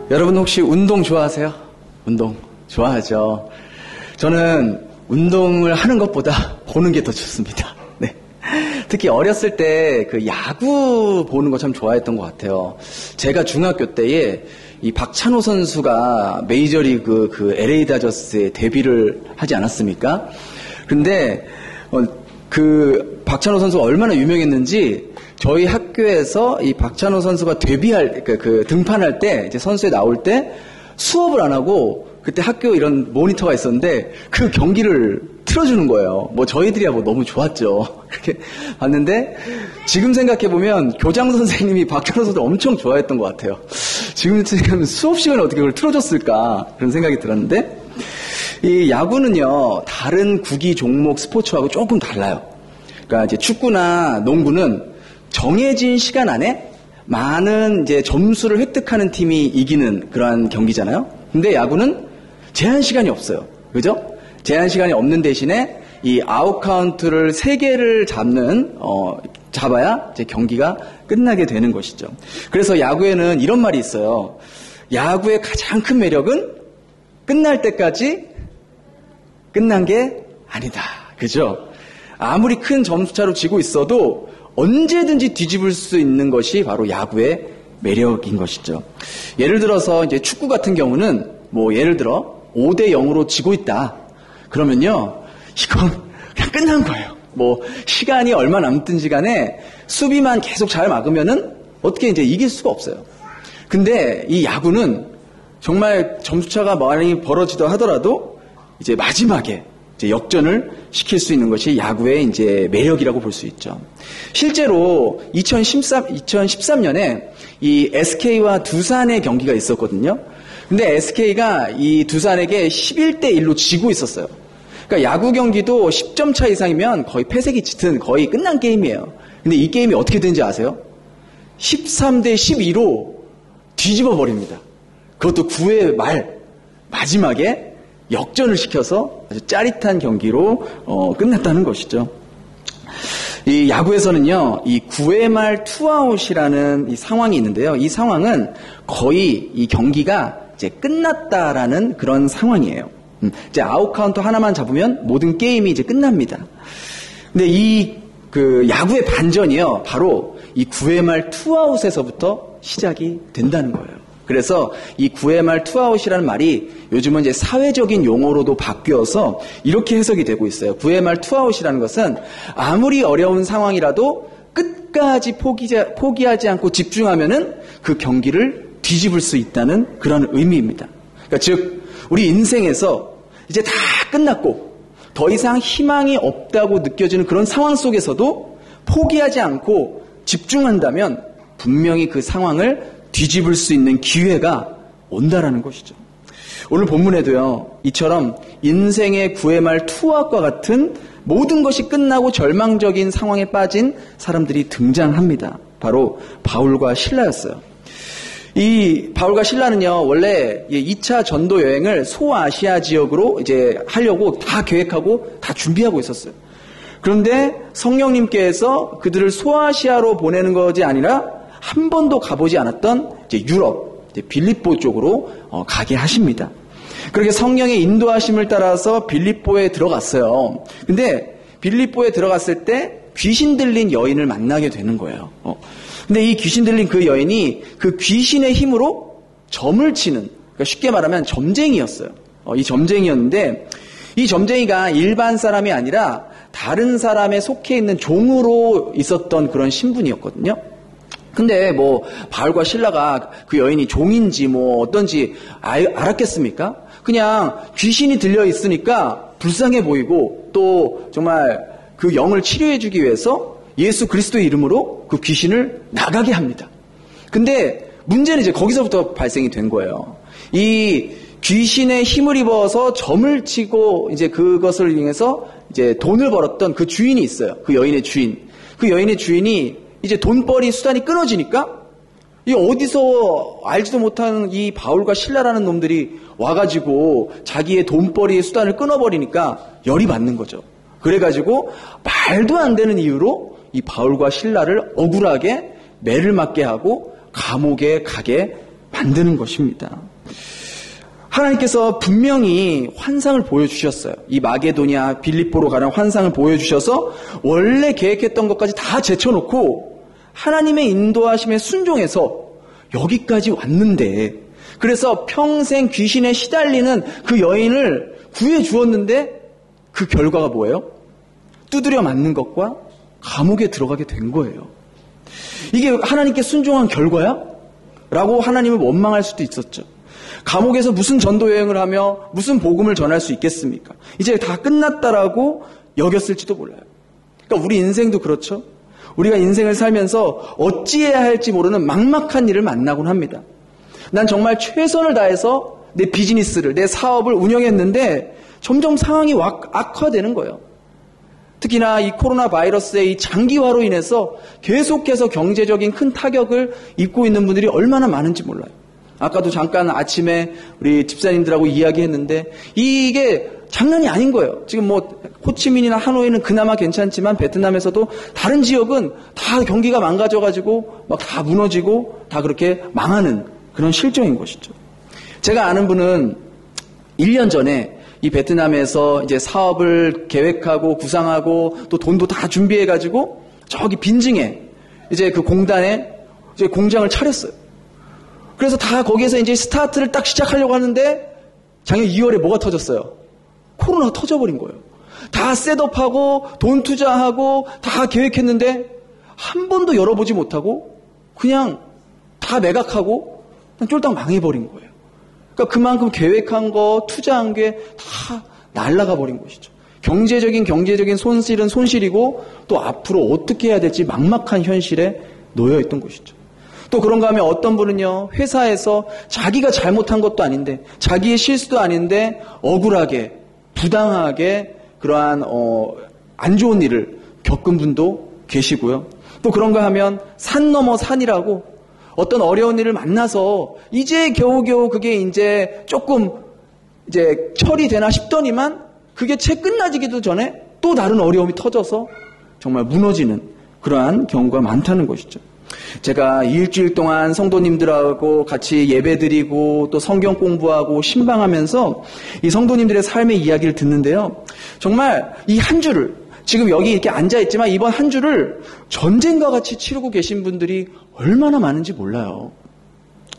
여러분 혹시 운동 좋아하세요? 운동 좋아하죠. 저는 운동을 하는 것보다 보는 게 더 좋습니다. 네. 특히 어렸을 때 그 야구 보는 거 참 좋아했던 것 같아요. 제가 중학교 때에 이 박찬호 선수가 메이저리그 그 LA 다저스에 데뷔를 하지 않았습니까? 근데 그 박찬호 선수가 얼마나 유명했는지 저희 학교에서 이 박찬호 선수가 데뷔할 그 등판할 때 이제 선수에 나올 때 수업을 안 하고 그때 학교 이런 모니터가 있었는데 그 경기를 틀어주는 거예요. 뭐 저희들이야 뭐 너무 좋았죠. 그렇게 봤는데 지금 생각해 보면 교장 선생님이 박찬호 선수를 엄청 좋아했던 것 같아요. 지금 수업 시간에 어떻게 그걸 틀어줬을까 그런 생각이 들었는데 이 야구는요 다른 구기 종목 스포츠하고 조금 달라요. 그러니까 이제 축구나 농구는 정해진 시간 안에 많은 이제 점수를 획득하는 팀이 이기는 그러한 경기잖아요. 근데 야구는 제한 시간이 없어요. 그죠? 제한 시간이 없는 대신에 이 아웃 카운트를 3개를 잡아야 이제 경기가 끝나게 되는 것이죠. 그래서 야구에는 이런 말이 있어요. 야구의 가장 큰 매력은 끝날 때까지 끝난 게 아니다. 그죠? 아무리 큰 점수차로 지고 있어도 언제든지 뒤집을 수 있는 것이 바로 야구의 매력인 것이죠. 예를 들어서 이제 축구 같은 경우는 뭐 예를 들어 5대 0으로 지고 있다. 그러면요, 이건 그냥 끝난 거예요. 뭐 시간이 얼마 남든지 간에 수비만 계속 잘 막으면은 어떻게 이제 이길 수가 없어요. 근데 이 야구는 정말 점수차가 많이 벌어지더 하더라도 이제 마지막에 이제 역전을 시킬 수 있는 것이 야구의 이제 매력이라고 볼 수 있죠. 실제로 2013년에 이 SK와 두산의 경기가 있었거든요. 근데 SK가 이 두산에게 11대 1로 지고 있었어요. 그러니까 야구 경기도 10점 차 이상이면 거의 패색이 짙은 거의 끝난 게임이에요. 근데 이 게임이 어떻게 되는지 아세요? 13대 12로 뒤집어 버립니다. 그것도 9회 말 마지막에 역전을 시켜서 아주 짜릿한 경기로 끝났다는 것이죠. 이 야구에서는요, 이 9회 말 투아웃이라는 이 상황이 있는데요. 이 상황은 거의 이 경기가 이제 끝났다라는 그런 상황이에요. 이제 아웃 카운트 하나만 잡으면 모든 게임이 이제 끝납니다. 근데 이 그 야구의 반전이요, 바로 이 9회 말 투아웃에서부터 시작이 된다는 거예요. 그래서 이 9회 말 투아웃이라는 말이 요즘은 이제 사회적인 용어로도 바뀌어서 이렇게 해석이 되고 있어요. 9회 말 투아웃이라는 것은 아무리 어려운 상황이라도 끝까지 포기하지 않고 집중하면은 그 경기를 뒤집을 수 있다는 그런 의미입니다. 그러니까 즉 우리 인생에서 이제 다 끝났고 더 이상 희망이 없다고 느껴지는 그런 상황 속에서도 포기하지 않고 집중한다면 분명히 그 상황을 뒤집을 수 있는 기회가 온다라는 것이죠. 오늘 본문에도요, 이처럼 인생의 9회 말 투아웃과 같은 모든 것이 끝나고 절망적인 상황에 빠진 사람들이 등장합니다. 바로 바울과 실라였어요. 이 바울과 신라는요, 원래 2차 전도 여행을 소아시아 지역으로 이제 하려고 다 계획하고 다 준비하고 있었어요. 그런데 성령님께서 그들을 소아시아로 보내는 것이 아니라 한 번도 가보지 않았던 이제 유럽, 이제 빌립보 쪽으로 가게 하십니다. 그렇게 성령의 인도하심을 따라서 빌립보에 들어갔어요. 근데 빌립보에 들어갔을 때 귀신 들린 여인을 만나게 되는 거예요. 근데 이 귀신 들린 그 여인이 그 귀신의 힘으로 점을 치는, 그러니까 쉽게 말하면 점쟁이였어요. 이 점쟁이였는데 이 점쟁이가 일반 사람이 아니라 다른 사람에 속해 있는 종으로 있었던 그런 신분이었거든요. 근데 뭐 바울과 실라가 그 여인이 종인지 뭐 어떤지 알았겠습니까? 그냥 귀신이 들려 있으니까 불쌍해 보이고 또 정말 그 영을 치료해 주기 위해서 예수 그리스도의 이름으로 그 귀신을 나가게 합니다. 근데 문제는 이제 거기서부터 발생이 된 거예요. 이 귀신의 힘을 입어서 점을 치고 이제 그것을 이용해서 이제 돈을 벌었던 그 주인이 있어요. 그 여인의 주인. 그 여인의 주인이 이제 돈벌이 수단이 끊어지니까 이 어디서 알지도 못하는 이 바울과 실라라는 놈들이 와가지고 자기의 돈벌이의 수단을 끊어버리니까 열이 받는 거죠. 그래가지고 말도 안 되는 이유로 이 바울과 실라를 억울하게 매를 맞게 하고 감옥에 가게 만드는 것입니다. 하나님께서 분명히 환상을 보여주셨어요. 이 마게도냐 빌립보로 가는 환상을 보여주셔서 원래 계획했던 것까지 다 제쳐놓고 하나님의 인도하심에 순종해서 여기까지 왔는데, 그래서 평생 귀신에 시달리는 그 여인을 구해주었는데 그 결과가 뭐예요? 두드려 맞는 것과 감옥에 들어가게 된 거예요. 이게 하나님께 순종한 결과야? 라고 하나님을 원망할 수도 있었죠. 감옥에서 무슨 전도 여행을 하며 무슨 복음을 전할 수 있겠습니까? 이제 다 끝났다라고 여겼을지도 몰라요. 그러니까 우리 인생도 그렇죠. 우리가 인생을 살면서 어찌해야 할지 모르는 막막한 일을 만나곤 합니다. 난 정말 최선을 다해서 내 비즈니스를, 내 사업을 운영했는데 점점 상황이 악화되는 거예요. 특히나 이 코로나 바이러스의 이 장기화로 인해서 계속해서 경제적인 큰 타격을 입고 있는 분들이 얼마나 많은지 몰라요. 아까도 잠깐 아침에 우리 집사님들하고 이야기했는데 이게 장난이 아닌 거예요. 지금 뭐 호치민이나 하노이는 그나마 괜찮지만 베트남에서도 다른 지역은 다 경기가 망가져가지고 막 다 무너지고 다 그렇게 망하는 그런 실정인 것이죠. 제가 아는 분은 1년 전에 이 베트남에서 이제 사업을 계획하고 구상하고 또 돈도 다 준비해가지고 저기 빈증에 이제 그 공단에 이제 공장을 차렸어요. 그래서 다 거기에서 이제 스타트를 딱 시작하려고 하는데 작년 2월에 뭐가 터졌어요? 코로나가 터져버린 거예요. 다 셋업하고 돈 투자하고 다 계획했는데 한 번도 열어보지 못하고 그냥 다 매각하고 그냥 쫄딱 망해버린 거예요. 그러니까 그만큼 계획한 거, 투자한 게 다 날아가 버린 것이죠. 경제적인 손실은 손실이고 또 앞으로 어떻게 해야 될지 막막한 현실에 놓여 있던 것이죠. 또 그런가 하면 어떤 분은요, 회사에서 자기가 잘못한 것도 아닌데, 자기의 실수도 아닌데 억울하게, 부당하게 그러한 안 좋은 일을 겪은 분도 계시고요. 또 그런가 하면 산 넘어 산이라고 어떤 어려운 일을 만나서 이제 겨우겨우 그게 이제 조금 이제 처리되나 싶더니만 그게 채 끝나지기도 전에 또 다른 어려움이 터져서 정말 무너지는 그러한 경우가 많다는 것이죠. 제가 일주일 동안 성도님들하고 같이 예배드리고 또 성경 공부하고 신방하면서 이 성도님들의 삶의 이야기를 듣는데요. 정말 이 한 주를 지금 여기 이렇게 앉아있지만 이번 한 주를 전쟁과 같이 치르고 계신 분들이 얼마나 많은지 몰라요.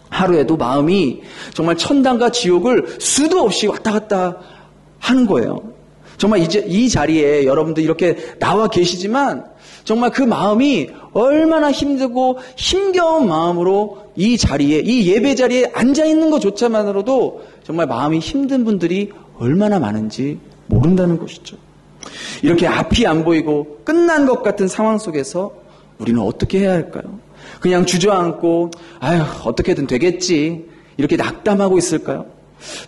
하루에도 마음이 정말 천당과 지옥을 수도 없이 왔다 갔다 하는 거예요. 정말 이제 이 자리에 여러분들 이렇게 나와 계시지만 정말 그 마음이 얼마나 힘들고 힘겨운 마음으로 이 자리에, 이 예배 자리에 앉아있는 것조차만으로도 정말 마음이 힘든 분들이 얼마나 많은지 모른다는 것이죠. 이렇게 앞이 안 보이고 끝난 것 같은 상황 속에서 우리는 어떻게 해야 할까요? 그냥 주저앉고 아휴 어떻게든 되겠지 이렇게 낙담하고 있을까요?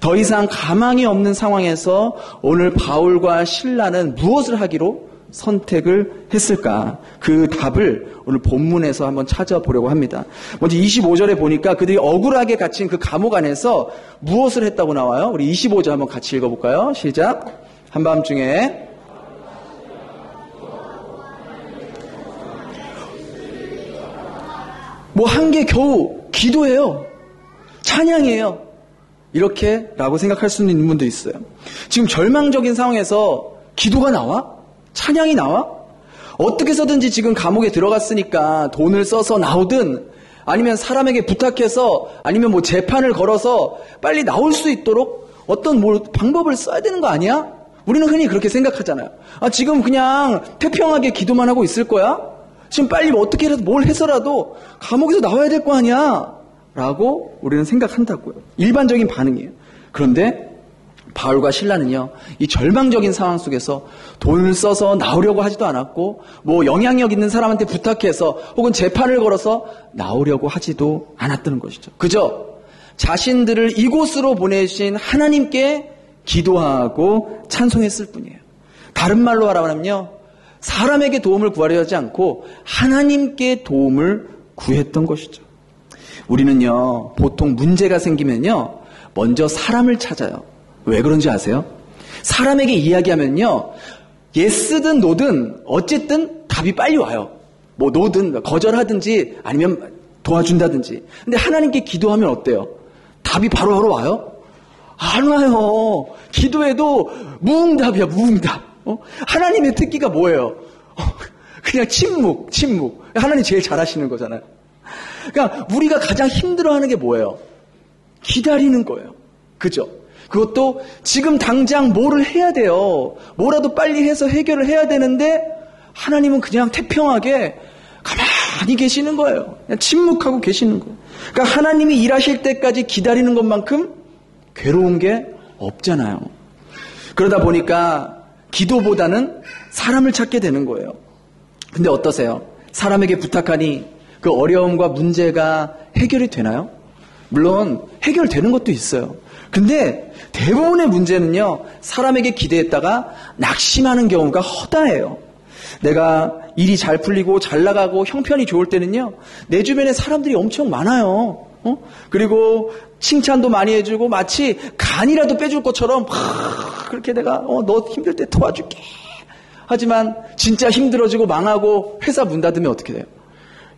더 이상 가망이 없는 상황에서 오늘 바울과 실라는 무엇을 하기로 선택을 했을까? 그 답을 오늘 본문에서 한번 찾아보려고 합니다. 먼저 25절에 보니까 그들이 억울하게 갇힌 그 감옥 안에서 무엇을 했다고 나와요? 우리 25절 한번 같이 읽어볼까요? 시작. 한밤중에 뭐 한 게 겨우 기도예요. 찬양이에요. 이렇게 라고 생각할 수 있는 분도 있어요. 지금 절망적인 상황에서 기도가 나와? 찬양이 나와? 어떻게 해서든지 지금 감옥에 들어갔으니까 돈을 써서 나오든 아니면 사람에게 부탁해서 아니면 뭐 재판을 걸어서 빨리 나올 수 있도록 어떤 뭐 방법을 써야 되는 거 아니야? 우리는 흔히 그렇게 생각하잖아요. 아, 지금 그냥 태평하게 기도만 하고 있을 거야? 지금 빨리 어떻게라도 뭘 해서라도 감옥에서 나와야 될 거 아니야? 라고 우리는 생각한다고요. 일반적인 반응이에요. 그런데 바울과 실라는요, 이 절망적인 상황 속에서 돈을 써서 나오려고 하지도 않았고, 뭐 영향력 있는 사람한테 부탁해서 혹은 재판을 걸어서 나오려고 하지도 않았다는 것이죠. 그저 자신들을 이곳으로 보내신 하나님께 기도하고 찬송했을 뿐이에요. 다른 말로 하라면요, 사람에게 도움을 구하려 하지 않고 하나님께 도움을 구했던 것이죠. 우리는요, 보통 문제가 생기면요, 먼저 사람을 찾아요. 왜 그런지 아세요? 사람에게 이야기하면요, 예스든 노든 어쨌든 답이 빨리 와요. 뭐 노든 거절하든지 아니면 도와준다든지. 근데 하나님께 기도하면 어때요? 답이 바로바로 와요? 안 와요. 기도해도 무응답이야, 무응답. 하나님의 특기가 뭐예요? 그냥 침묵. 하나님 제일 잘하시는 거잖아요. 그러니까 우리가 가장 힘들어하는 게 뭐예요? 기다리는 거예요. 그죠? 그것도 지금 당장 뭐를 해야 돼요. 뭐라도 빨리 해서 해결을 해야 되는데 하나님은 그냥 태평하게 가만히 계시는 거예요. 그냥 침묵하고 계시는 거예요. 그러니까 하나님이 일하실 때까지 기다리는 것만큼 괴로운 게 없잖아요. 그러다 보니까 기도보다는 사람을 찾게 되는 거예요. 근데 어떠세요? 사람에게 부탁하니 그 어려움과 문제가 해결이 되나요? 물론 해결되는 것도 있어요. 근데 대부분의 문제는요, 사람에게 기대했다가 낙심하는 경우가 허다해요. 내가 일이 잘 풀리고 잘 나가고 형편이 좋을 때는요, 내 주변에 사람들이 엄청 많아요. 그리고 칭찬도 많이 해주고 마치 간이라도 빼줄 것처럼 그렇게 내가 너 힘들 때 도와줄게. 하지만 진짜 힘들어지고 망하고 회사 문 닫으면 어떻게 돼요?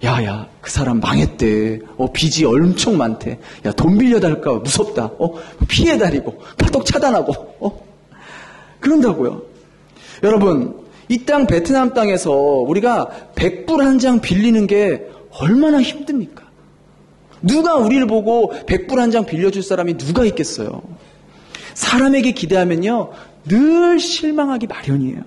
야, 그 사람 망했대. 빚이 엄청 많대. 야, 돈 빌려달까 무섭다. 피해다니고, 파독 차단하고, 그런다고요. 여러분, 이 땅 베트남 땅에서 우리가 100불 한 장 빌리는 게 얼마나 힘듭니까? 누가 우리를 보고 100불 한 장 빌려줄 사람이 누가 있겠어요? 사람에게 기대하면요, 늘 실망하기 마련이에요.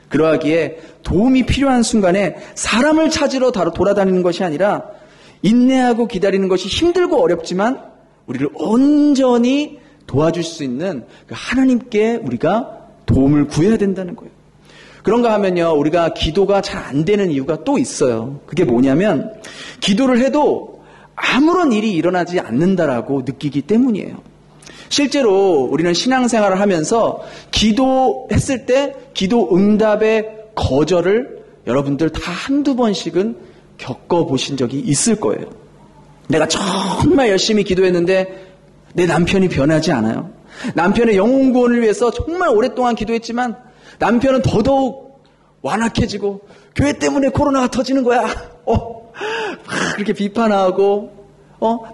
그러하기에 도움이 필요한 순간에 사람을 찾으러 돌아다니는 것이 아니라 인내하고 기다리는 것이 힘들고 어렵지만 우리를 온전히 도와줄 수 있는 하나님께 우리가 도움을 구해야 된다는 거예요. 그런가 하면요, 우리가 기도가 잘 안 되는 이유가 또 있어요. 그게 뭐냐면 기도를 해도 아무런 일이 일어나지 않는다라고 느끼기 때문이에요. 실제로 우리는 신앙생활을 하면서 기도했을 때 기도 응답의 거절을 여러분들 다 한두 번씩은 겪어보신 적이 있을 거예요. 내가 정말 열심히 기도했는데 내 남편이 변하지 않아요. 남편의 영혼 구원을 위해서 정말 오랫동안 기도했지만 남편은 더더욱 완악해지고 교회 때문에 코로나가 터지는 거야. 그렇게 비판하고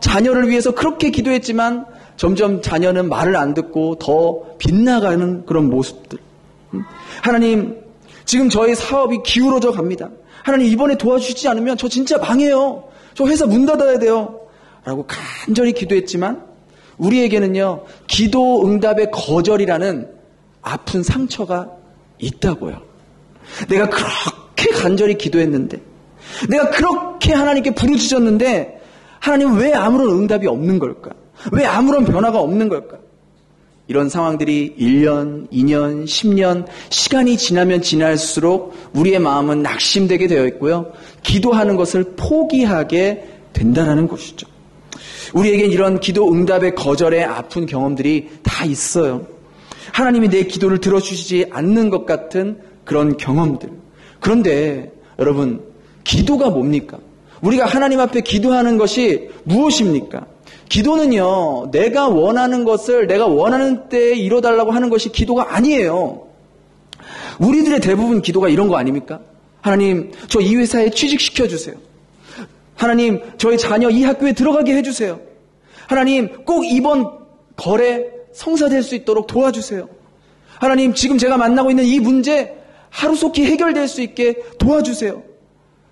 자녀를 위해서 그렇게 기도했지만 점점 자녀는 말을 안 듣고 더 빗나가는 그런 모습들. 하나님, 지금 저희 사업이 기울어져 갑니다. 하나님, 이번에 도와주시지 않으면 저 진짜 망해요. 저 회사 문 닫아야 돼요. 라고 간절히 기도했지만 우리에게는요, 기도 응답의 거절이라는 아픈 상처가 있다고요. 내가 그렇게 간절히 기도했는데, 내가 그렇게 하나님께 부르짖었는데 하나님 왜 아무런 응답이 없는 걸까? 왜 아무런 변화가 없는 걸까? 이런 상황들이 1년, 2년, 10년 시간이 지나면 지날수록 우리의 마음은 낙심되게 되어 있고요. 기도하는 것을 포기하게 된다는 것이죠. 우리에겐 이런 기도 응답의 거절의 아픈 경험들이 다 있어요. 하나님이 내 기도를 들어주시지 않는 것 같은 그런 경험들. 그런데 여러분, 기도가 뭡니까? 우리가 하나님 앞에 기도하는 것이 무엇입니까? 기도는요, 내가 원하는 것을 내가 원하는 때에 이뤄달라고 하는 것이 기도가 아니에요. 우리들의 대부분 기도가 이런 거 아닙니까? 하나님, 저 이 회사에 취직시켜주세요. 하나님, 저희 자녀 이 학교에 들어가게 해주세요. 하나님, 꼭 이번 거래 성사될 수 있도록 도와주세요. 하나님, 지금 제가 만나고 있는 이 문제 하루속히 해결될 수 있게 도와주세요.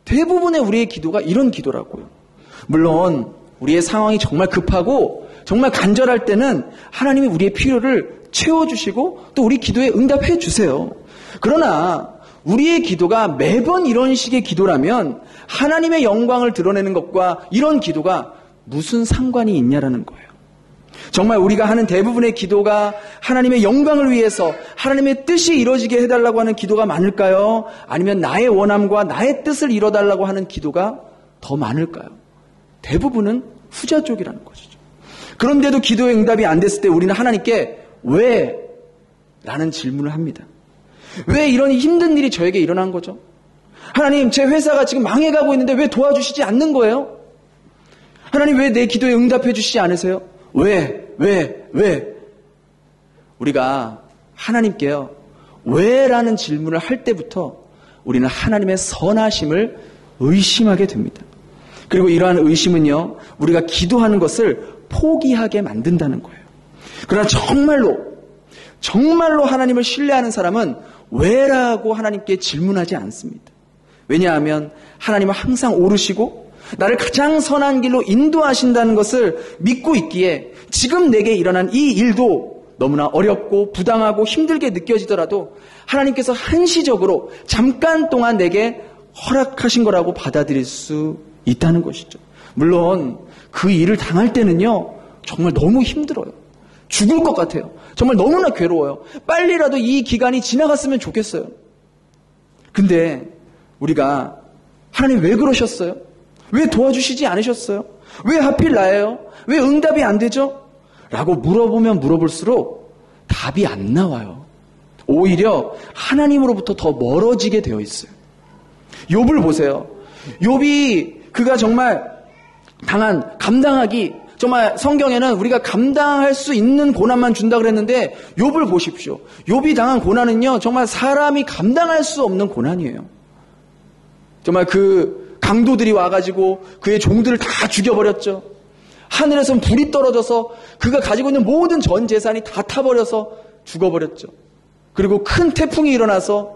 대부분의 우리의 기도가 이런 기도라고요. 물론 우리의 상황이 정말 급하고 정말 간절할 때는 하나님이 우리의 필요를 채워주시고 또 우리 기도에 응답해 주세요. 그러나 우리의 기도가 매번 이런 식의 기도라면 하나님의 영광을 드러내는 것과 이런 기도가 무슨 상관이 있냐라는 거예요. 정말 우리가 하는 대부분의 기도가 하나님의 영광을 위해서 하나님의 뜻이 이루어지게 해달라고 하는 기도가 많을까요? 아니면 나의 원함과 나의 뜻을 이뤄달라고 하는 기도가 더 많을까요? 대부분은 후자 쪽이라는 것이죠. 그런데도 기도의 응답이 안 됐을 때 우리는 하나님께 왜? 라는 질문을 합니다. 왜 이런 힘든 일이 저에게 일어난 거죠? 하나님, 제 회사가 지금 망해가고 있는데 왜 도와주시지 않는 거예요? 하나님 왜 내 기도에 응답해 주시지 않으세요? 왜? 우리가 하나님께요, 왜라는 질문을 할 때부터 우리는 하나님의 선하심을 의심하게 됩니다. 그리고 이러한 의심은요, 우리가 기도하는 것을 포기하게 만든다는 거예요. 그러나 정말로 하나님을 신뢰하는 사람은 왜라고 하나님께 질문하지 않습니다. 왜냐하면 하나님은 항상 오르시고 나를 가장 선한 길로 인도하신다는 것을 믿고 있기에 지금 내게 일어난 이 일도 너무나 어렵고 부당하고 힘들게 느껴지더라도 하나님께서 한시적으로 잠깐 동안 내게 허락하신 거라고 받아들일 수 있다는 것이죠. 물론 그 일을 당할 때는요, 정말 너무 힘들어요. 죽을 것 같아요. 정말 너무나 괴로워요. 빨리라도 이 기간이 지나갔으면 좋겠어요. 근데 우리가 하나님 왜 그러셨어요? 왜 도와주시지 않으셨어요? 왜 하필 나예요? 왜 응답이 안 되죠? 라고 물어보면 물어볼수록 답이 안 나와요. 오히려 하나님으로부터 더 멀어지게 되어 있어요. 욥을 보세요. 욥이 그가 정말 감당하기, 정말 성경에는 우리가 감당할 수 있는 고난만 준다 그랬는데 욥을 보십시오. 욥이 당한 고난은요, 정말 사람이 감당할 수 없는 고난이에요. 정말 그 강도들이 와가지고 그의 종들을 다 죽여버렸죠. 하늘에선 불이 떨어져서 그가 가지고 있는 모든 전 재산이 다 타버려서 죽어버렸죠. 그리고 큰 태풍이 일어나서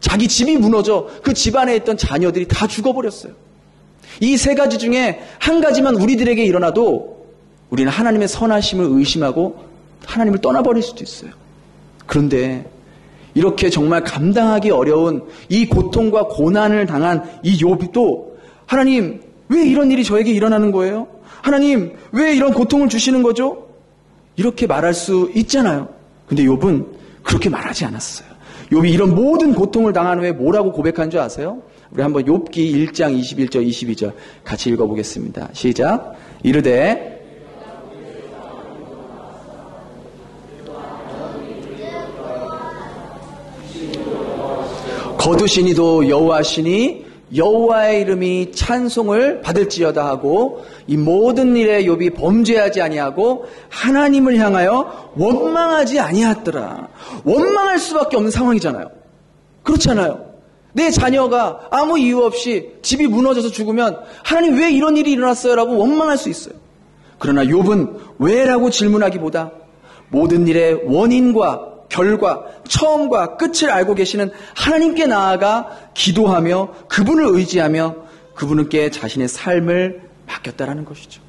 자기 집이 무너져 그 집안에 있던 자녀들이 다 죽어버렸어요. 이 세 가지 중에 한 가지만 우리들에게 일어나도 우리는 하나님의 선하심을 의심하고 하나님을 떠나버릴 수도 있어요. 그런데 이렇게 정말 감당하기 어려운 이 고통과 고난을 당한 이 욥도 하나님 왜 이런 일이 저에게 일어나는 거예요? 하나님 왜 이런 고통을 주시는 거죠? 이렇게 말할 수 있잖아요. 근데 욥은 그렇게 말하지 않았어요. 욥이 이런 모든 고통을 당한 후에 뭐라고 고백한 줄 아세요? 우리 한번 욥기 1장 21절 22절 같이 읽어보겠습니다. 시작. 이르되 거두시니도 여호와시니 여호와의 이름이 찬송을 받을지어다 하고 이 모든 일에 욥이 범죄하지 아니하고 하나님을 향하여 원망하지 아니하더라. 원망할 수밖에 없는 상황이잖아요. 그렇잖아요. 내 자녀가 아무 이유 없이 집이 무너져서 죽으면 하나님 왜 이런 일이 일어났어요? 라고 원망할 수 있어요. 그러나 욥은 왜라고 질문하기보다 모든 일의 원인과 결과, 처음과 끝을 알고 계시는 하나님께 나아가 기도하며 그분을 의지하며 그분께 자신의 삶을 맡겼다라는 것이죠.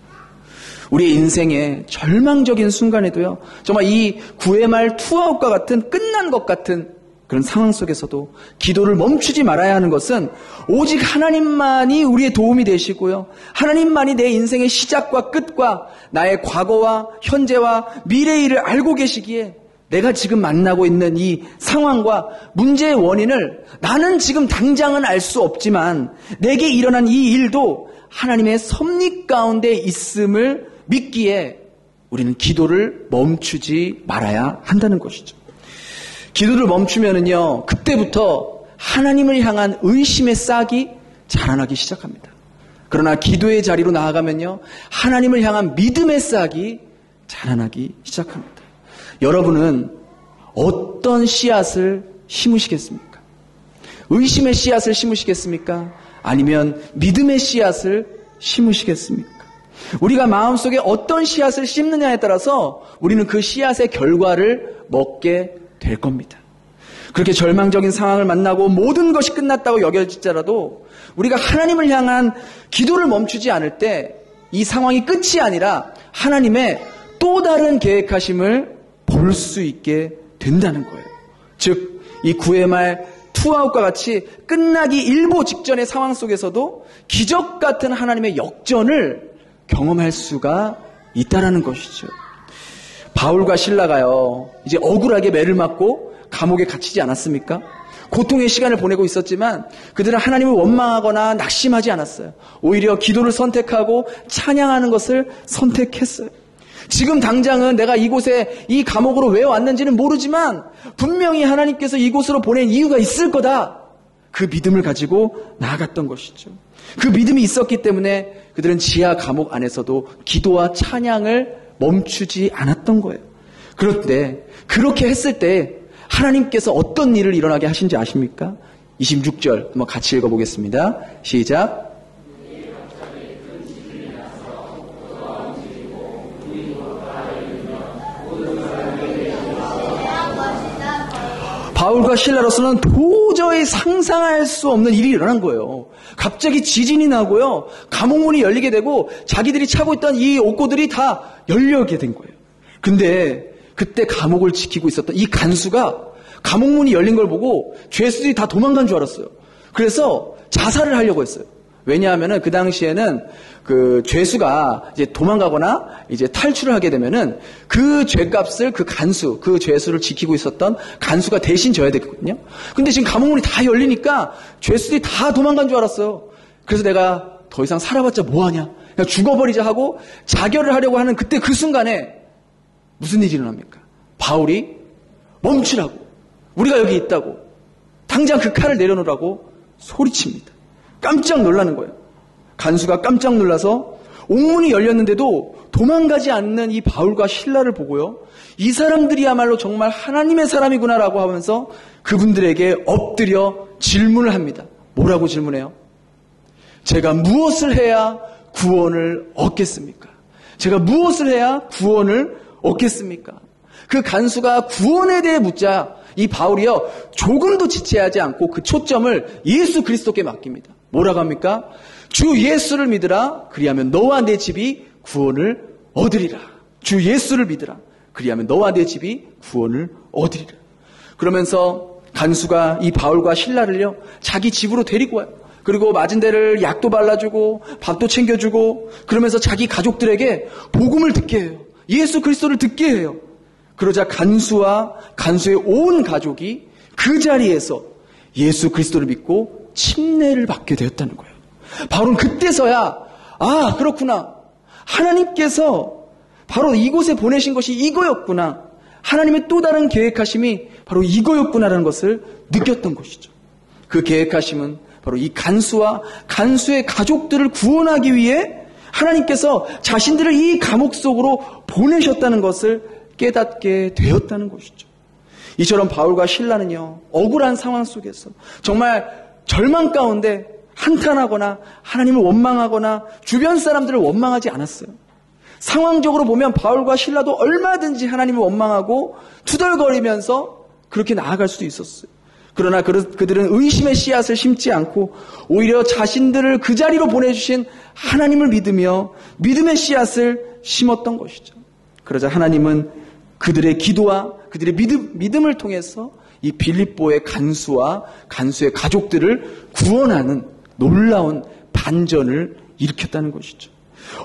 우리의 인생의 절망적인 순간에도요, 정말 이 구의 말 투아웃과 같은 끝난 것 같은 그런 상황 속에서도 기도를 멈추지 말아야 하는 것은 오직 하나님만이 우리의 도움이 되시고요, 하나님만이 내 인생의 시작과 끝과 나의 과거와 현재와 미래의 일을 알고 계시기에 내가 지금 만나고 있는 이 상황과 문제의 원인을 나는 지금 당장은 알 수 없지만 내게 일어난 이 일도 하나님의 섭리 가운데 있음을 믿기에 우리는 기도를 멈추지 말아야 한다는 것이죠. 기도를 멈추면은요, 그때부터 하나님을 향한 의심의 싹이 자라나기 시작합니다. 그러나 기도의 자리로 나아가면요, 하나님을 향한 믿음의 싹이 자라나기 시작합니다. 여러분은 어떤 씨앗을 심으시겠습니까? 의심의 씨앗을 심으시겠습니까? 아니면 믿음의 씨앗을 심으시겠습니까? 우리가 마음속에 어떤 씨앗을 심느냐에 따라서 우리는 그 씨앗의 결과를 먹게 될 겁니다. 그렇게 절망적인 상황을 만나고 모든 것이 끝났다고 여겨질지라도 우리가 하나님을 향한 기도를 멈추지 않을 때 이 상황이 끝이 아니라 하나님의 또 다른 계획하심을 볼 수 있게 된다는 거예요. 즉, 이 구의 말 투아웃과 같이 끝나기 일보 직전의 상황 속에서도 기적 같은 하나님의 역전을 경험할 수가 있다라는 것이죠. 바울과 실라가요, 이제 억울하게 매를 맞고 감옥에 갇히지 않았습니까? 고통의 시간을 보내고 있었지만 그들은 하나님을 원망하거나 낙심하지 않았어요. 오히려 기도를 선택하고 찬양하는 것을 선택했어요. 지금 당장은 내가 이곳에 이 감옥으로 왜 왔는지는 모르지만 분명히 하나님께서 이곳으로 보낸 이유가 있을 거다. 그 믿음을 가지고 나아갔던 것이죠. 그 믿음이 있었기 때문에 그들은 지하 감옥 안에서도 기도와 찬양을 멈추지 않았던 거예요. 그런데 그렇게 했을 때 하나님께서 어떤 일을 일어나게 하신지 아십니까? 26절 한번 같이 읽어보겠습니다. 시작. 바울과 실라로서는 도저히 상상할 수 없는 일이 일어난 거예요. 갑자기 지진이 나고요. 감옥문이 열리게 되고 자기들이 차고 있던 이 옥고들이 다 열려게 된 거예요. 근데 그때 감옥을 지키고 있었던 이 간수가 감옥문이 열린 걸 보고 죄수들이 다 도망간 줄 알았어요. 그래서 자살을 하려고 했어요. 왜냐하면은 그 당시에는 그 죄수가 이제 도망가거나 이제 탈출을 하게 되면은 그 죄값을 그 간수, 그 죄수를 지키고 있었던 간수가 대신 져야 되거든요. 근데 지금 감옥문이 다 열리니까 죄수들이 다 도망간 줄 알았어요. 그래서 내가 더 이상 살아봤자 뭐하냐. 그냥 죽어버리자 하고 자결을 하려고 하는 그때 그 순간에 무슨 일이 일어납니까? 바울이 멈추라고. 우리가 여기 있다고. 당장 그 칼을 내려놓으라고 소리칩니다. 깜짝 놀라는 거예요. 간수가 깜짝 놀라서 옥문이 열렸는데도 도망가지 않는 이 바울과 실라를 보고요. 이 사람들이야말로 정말 하나님의 사람이구나라고 하면서 그분들에게 엎드려 질문을 합니다. 뭐라고 질문해요? 제가 무엇을 해야 구원을 얻겠습니까? 제가 무엇을 해야 구원을 얻겠습니까? 그 간수가 구원에 대해 묻자 이 바울이요 조금도 지체하지 않고 그 초점을 예수 그리스도께 맡깁니다. 뭐라고 합니까? 주 예수를 믿으라. 그리하면 너와 내 집이 구원을 얻으리라. 주 예수를 믿으라. 그리하면 너와 내 집이 구원을 얻으리라. 그러면서 간수가 이 바울과 실라를요 자기 집으로 데리고 와요. 그리고 맞은 데를 약도 발라주고 밥도 챙겨주고 그러면서 자기 가족들에게 복음을 듣게 해요. 예수 그리스도를 듣게 해요. 그러자 간수와 간수의 온 가족이 그 자리에서 예수 그리스도를 믿고 침례를 받게 되었다는 거예요. 바울은 그때서야 아 그렇구나. 하나님께서 바로 이곳에 보내신 것이 이거였구나. 하나님의 또 다른 계획하심이 바로 이거였구나라는 것을 느꼈던 것이죠. 그 계획하심은 바로 이 간수와 간수의 가족들을 구원하기 위해 하나님께서 자신들을 이 감옥 속으로 보내셨다는 것을 깨닫게 되었다는 것이죠. 이처럼 바울과 실라는요 억울한 상황 속에서 정말 절망 가운데 한탄하거나 하나님을 원망하거나 주변 사람들을 원망하지 않았어요. 상황적으로 보면 바울과 실라도 얼마든지 하나님을 원망하고 투덜거리면서 그렇게 나아갈 수도 있었어요. 그러나 그들은 의심의 씨앗을 심지 않고 오히려 자신들을 그 자리로 보내주신 하나님을 믿으며 믿음의 씨앗을 심었던 것이죠. 그러자 하나님은 그들의 기도와 그들의 믿음을 통해서 이 빌립보의 간수와 간수의 가족들을 구원하는 놀라운 반전을 일으켰다는 것이죠.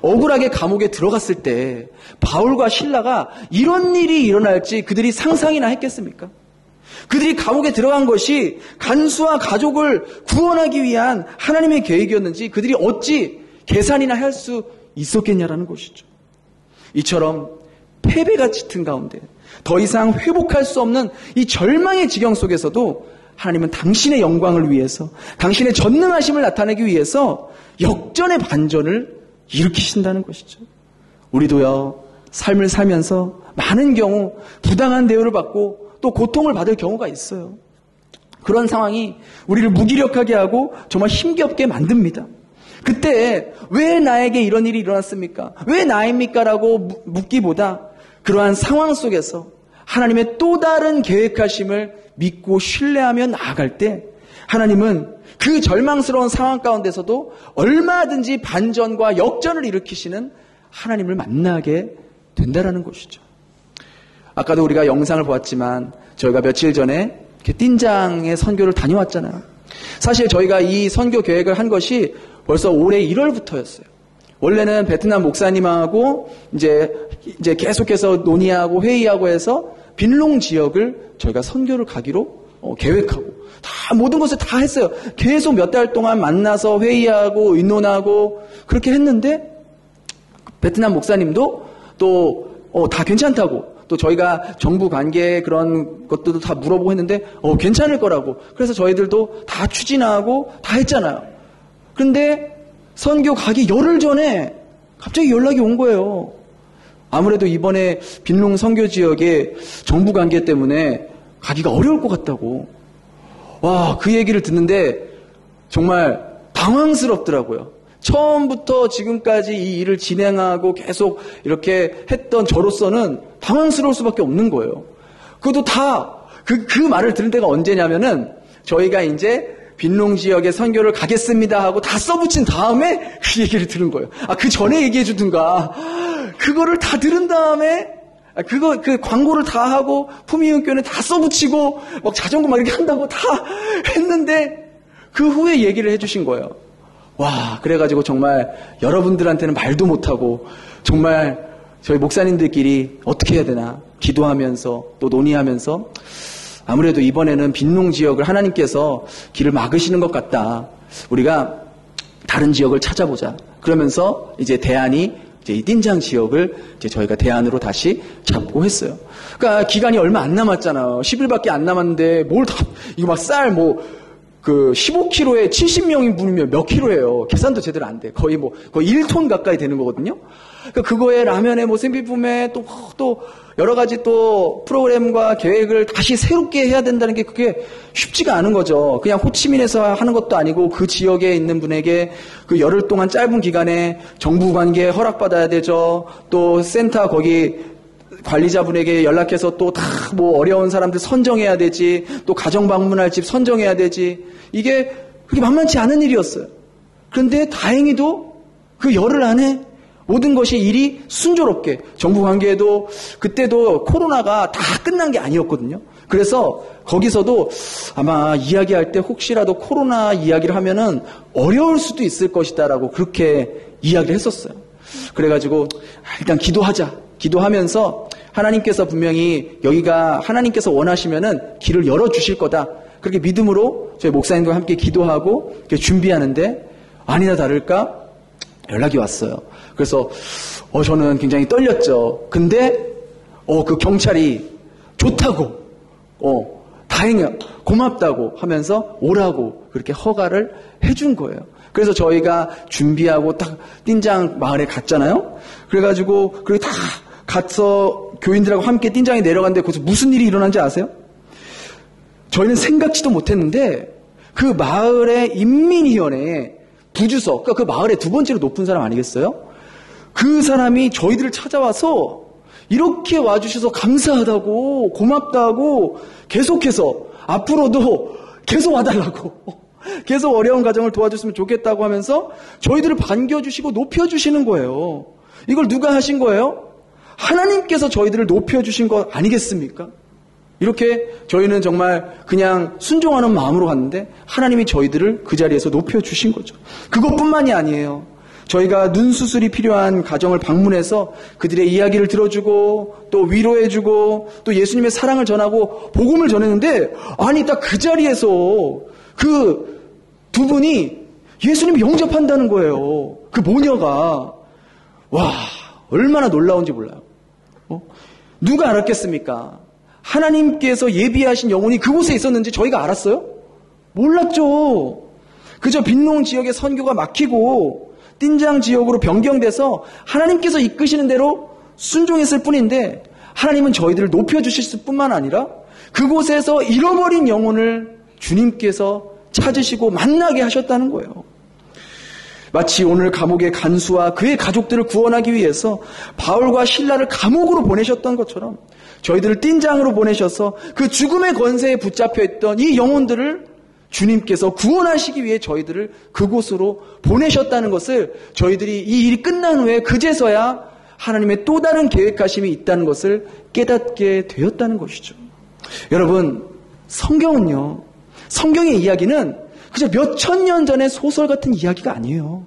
억울하게 감옥에 들어갔을 때 바울과 실라가 이런 일이 일어날지 그들이 상상이나 했겠습니까? 그들이 감옥에 들어간 것이 간수와 가족을 구원하기 위한 하나님의 계획이었는지 그들이 어찌 계산이나 할 수 있었겠냐라는 것이죠. 이처럼 패배가 짙은 가운데 더 이상 회복할 수 없는 이 절망의 지경 속에서도 하나님은 당신의 영광을 위해서 당신의 전능하심을 나타내기 위해서 역전의 반전을 일으키신다는 것이죠. 우리도요 삶을 살면서 많은 경우 부당한 대우를 받고 또 고통을 받을 경우가 있어요. 그런 상황이 우리를 무기력하게 하고 정말 힘겹게 만듭니다. 그때 왜 나에게 이런 일이 일어났습니까? 왜 나입니까? 라고 묻기보다 그러한 상황 속에서 하나님의 또 다른 계획하심을 믿고 신뢰하며 나아갈 때 하나님은 그 절망스러운 상황 가운데서도 얼마든지 반전과 역전을 일으키시는 하나님을 만나게 된다라는 것이죠. 아까도 우리가 영상을 보았지만 저희가 며칠 전에 띵장의 선교를 다녀왔잖아요. 사실 저희가 이 선교 계획을 한 것이 벌써 올해 1월부터였어요. 원래는 베트남 목사님하고 이제 계속해서 논의하고 회의하고 해서 빈롱 지역을 저희가 선교를 가기로 계획하고 다 모든 것을 다 했어요. 계속 몇 달 동안 만나서 회의하고 의논하고 그렇게 했는데 베트남 목사님도 또 다 괜찮다고 또 저희가 정부 관계 그런 것들도 다 물어보고 했는데 괜찮을 거라고 그래서 저희들도 다 추진하고 다 했잖아요. 그런데 선교 가기 열흘 전에 갑자기 연락이 온 거예요. 아무래도 이번에 빈농 선교 지역에 정부 관계 때문에 가기가 어려울 것 같다고. 와, 그 얘기를 듣는데 정말 당황스럽더라고요. 처음부터 지금까지 이 일을 진행하고 계속 이렇게 했던 저로서는 당황스러울 수밖에 없는 거예요. 그것도 다 그 말을 들은 때가 언제냐면은 저희가 이제 빈농 지역에 선교를 가겠습니다 하고 다 써붙인 다음에 그 얘기를 들은 거예요. 그 전에 얘기해 주든가. 그거를 다 들은 다음에 그 광고를 다 하고 품위응교는 다 써붙이고 막 자전거 막 이렇게 한다고 다 했는데 그 후에 얘기를 해주신 거예요. 와, 그래가지고 정말 여러분들한테는 말도 못하고 정말 저희 목사님들끼리 어떻게 해야 되나 기도하면서 또 논의하면서 아무래도 이번에는 빈농 지역을 하나님께서 길을 막으시는 것 같다. 우리가 다른 지역을 찾아보자. 그러면서 이제 대안이 이제 이 띵장 지역을 이제 저희가 대안으로 다시 잡고 했어요. 그러니까 기간이 얼마 안 남았잖아요. 10일밖에 안 남았는데 이거 막 쌀 15kg에 70명인분이면 몇 킬로예요. 계산도 제대로 안 돼. 거의 1톤 가까이 되는 거거든요. 그러니까 그거에 라면에 생필품에 또 여러 가지 또 프로그램과 계획을 다시 새롭게 해야 된다는 게 그게 쉽지가 않은 거죠. 그냥 호치민에서 하는 것도 아니고 그 지역에 있는 분에게 그 열흘 동안 짧은 기간에 정부 관계 허락받아야 되죠. 또 센터 거기 관리자분에게 연락해서 또 다 어려운 사람들 선정해야 되지. 또 가정 방문할 집 선정해야 되지. 이게 그렇게 만만치 않은 일이었어요. 그런데 다행히도 그 열흘 안에 모든 것이 일이 순조롭게 정부 관계에도 그때도 코로나가 다 끝난 게 아니었거든요. 그래서 거기서도 아마 이야기할 때 혹시라도 코로나 이야기를 하면은 어려울 수도 있을 것이다라고 그렇게 이야기를 했었어요. 그래가지고 일단 기도하면서 하나님께서 분명히 여기가 하나님께서 원하시면은 길을 열어주실 거다. 그렇게 믿음으로 저희 목사님과 함께 기도하고 준비하는데 아니나 다를까 연락이 왔어요. 그래서 저는 굉장히 떨렸죠. 근데 그 경찰이 좋다고 다행이야 고맙다고 하면서 오라고 그렇게 허가를 해준 거예요. 그래서 저희가 준비하고 딱 띵장 마을에 갔잖아요. 그래가지고 그리고 다 가서 교인들하고 함께 띵장에 내려갔는데 거기서 무슨 일이 일어난지 아세요? 저희는 생각지도 못했는데 그 마을의 인민위원회에 부주석, 그러니까 그 마을의 두 번째로 높은 사람 아니겠어요? 그 사람이 저희들을 찾아와서 이렇게 와주셔서 감사하다고 고맙다고 계속해서 앞으로도 계속 와달라고 계속 어려운 가정을 도와줬으면 좋겠다고 하면서 저희들을 반겨주시고 높여주시는 거예요. 이걸 누가 하신 거예요? 하나님께서 저희들을 높여주신 것 아니겠습니까? 이렇게 저희는 정말 그냥 순종하는 마음으로 갔는데 하나님이 저희들을 그 자리에서 높여주신 거죠. 그것뿐만이 아니에요. 저희가 눈 수술이 필요한 가정을 방문해서 그들의 이야기를 들어주고 또 위로해주고 또 예수님의 사랑을 전하고 복음을 전했는데 아니 딱 그 자리에서 그 두 분이 예수님을 영접한다는 거예요. 그 모녀가. 와, 얼마나 놀라운지 몰라요. 누가 알았겠습니까? 하나님께서 예비하신 영혼이 그곳에 있었는지 저희가 알았어요? 몰랐죠. 그저 빈농 지역의 선교가 막히고 띵장 지역으로 변경돼서 하나님께서 이끄시는 대로 순종했을 뿐인데 하나님은 저희들을 높여주실 뿐만 아니라 그곳에서 잃어버린 영혼을 주님께서 찾으시고 만나게 하셨다는 거예요. 마치 오늘 감옥의 간수와 그의 가족들을 구원하기 위해서 바울과 실라를 감옥으로 보내셨던 것처럼 저희들을 띵장으로 보내셔서 그 죽음의 권세에 붙잡혀 있던 이 영혼들을 주님께서 구원하시기 위해 저희들을 그곳으로 보내셨다는 것을 저희들이 이 일이 끝난 후에 그제서야 하나님의 또 다른 계획하심이 있다는 것을 깨닫게 되었다는 것이죠. 여러분, 성경은요, 성경의 이야기는 그저 몇천 년 전의 소설 같은 이야기가 아니에요.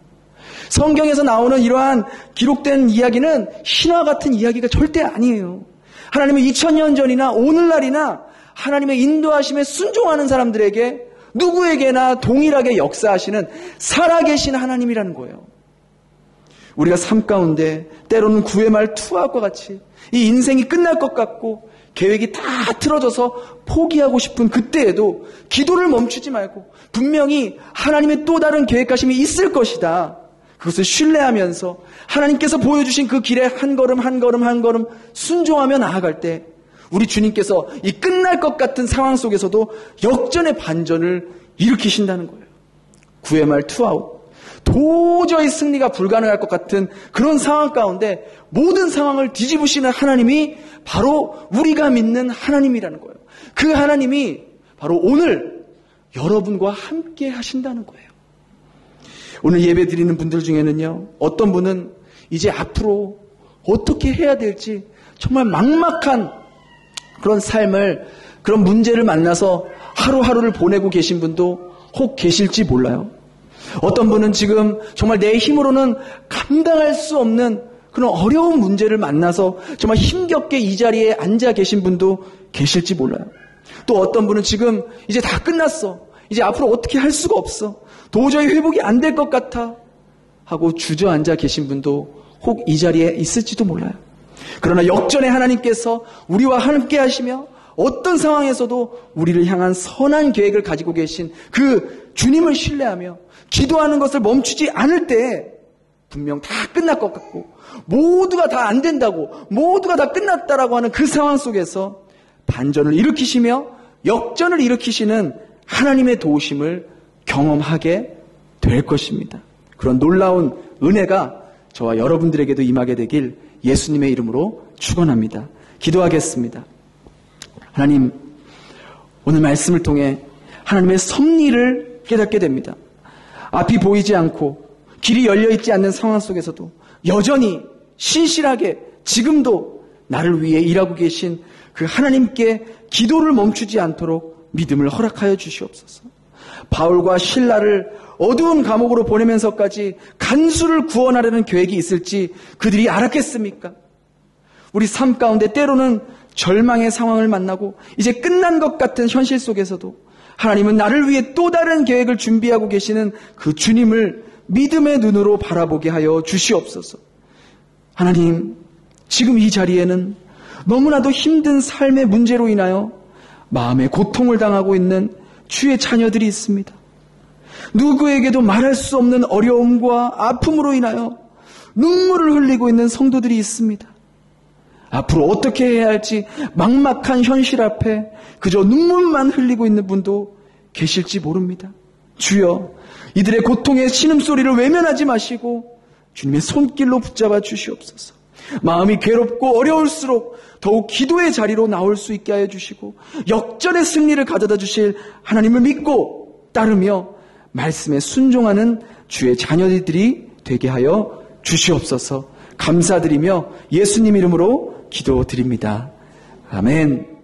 성경에서 나오는 이러한 기록된 이야기는 신화 같은 이야기가 절대 아니에요. 하나님은 2000년 전이나 오늘날이나 하나님의 인도하심에 순종하는 사람들에게 누구에게나 동일하게 역사하시는 살아계신 하나님이라는 거예요. 우리가 삶 가운데 때로는 구의 말 투하과 같이 이 인생이 끝날 것 같고 계획이 다 틀어져서 포기하고 싶은 그때에도 기도를 멈추지 말고 분명히 하나님의 또 다른 계획하심이 있을 것이다. 그것을 신뢰하면서 하나님께서 보여주신 그 길에 한 걸음 한 걸음 한 걸음 순종하며 나아갈 때 우리 주님께서 이 끝날 것 같은 상황 속에서도 역전의 반전을 일으키신다는 거예요. 9회 말 투아웃. 도저히 승리가 불가능할 것 같은 그런 상황 가운데 모든 상황을 뒤집으시는 하나님이 바로 우리가 믿는 하나님이라는 거예요. 그 하나님이 바로 오늘 여러분과 함께 하신다는 거예요. 오늘 예배 드리는 분들 중에는요, 어떤 분은 이제 앞으로 어떻게 해야 될지 정말 막막한 그런 삶을, 그런 문제를 만나서 하루하루를 보내고 계신 분도 혹 계실지 몰라요. 어떤 분은 지금 정말 내 힘으로는 감당할 수 없는 그런 어려운 문제를 만나서 정말 힘겹게 이 자리에 앉아 계신 분도 계실지 몰라요. 또 어떤 분은 지금 이제 다 끝났어. 이제 앞으로 어떻게 할 수가 없어. 도저히 회복이 안 될 것 같아. 하고 주저앉아 계신 분도 혹 이 자리에 있을지도 몰라요. 그러나 역전의 하나님께서 우리와 함께 하시며 어떤 상황에서도 우리를 향한 선한 계획을 가지고 계신 그 주님을 신뢰하며 기도하는 것을 멈추지 않을 때 분명 다 끝날 것 같고 모두가 다 안 된다고 모두가 다 끝났다라고 하는 그 상황 속에서 반전을 일으키시며 역전을 일으키시는 하나님의 도우심을 경험하게 될 것입니다. 그런 놀라운 은혜가 저와 여러분들에게도 임하게 되길 예수님의 이름으로 축원합니다. 기도하겠습니다. 하나님, 오늘 말씀을 통해 하나님의 섭리를 깨닫게 됩니다. 앞이 보이지 않고 길이 열려있지 않는 상황 속에서도 여전히 신실하게 지금도 나를 위해 일하고 계신 그 하나님께 기도를 멈추지 않도록 믿음을 허락하여 주시옵소서. 바울과 실라를 어두운 감옥으로 보내면서까지 간수를 구원하려는 계획이 있을지 그들이 알았겠습니까? 우리 삶 가운데 때로는 절망의 상황을 만나고 이제 끝난 것 같은 현실 속에서도 하나님은 나를 위해 또 다른 계획을 준비하고 계시는 그 주님을 믿음의 눈으로 바라보게 하여 주시옵소서. 하나님, 지금 이 자리에는 너무나도 힘든 삶의 문제로 인하여 마음의 고통을 당하고 있는 주의 자녀들이 있습니다. 누구에게도 말할 수 없는 어려움과 아픔으로 인하여 눈물을 흘리고 있는 성도들이 있습니다. 앞으로 어떻게 해야 할지 막막한 현실 앞에 그저 눈물만 흘리고 있는 분도 계실지 모릅니다. 주여, 이들의 고통의 신음소리를 외면하지 마시고 주님의 손길로 붙잡아 주시옵소서. 마음이 괴롭고 어려울수록 더욱 기도의 자리로 나올 수 있게 하여 주시고 역전의 승리를 가져다 주실 하나님을 믿고 따르며 말씀에 순종하는 주의 자녀들이 되게 하여 주시옵소서. 감사드리며 예수님 이름으로 기도드립니다. 아멘.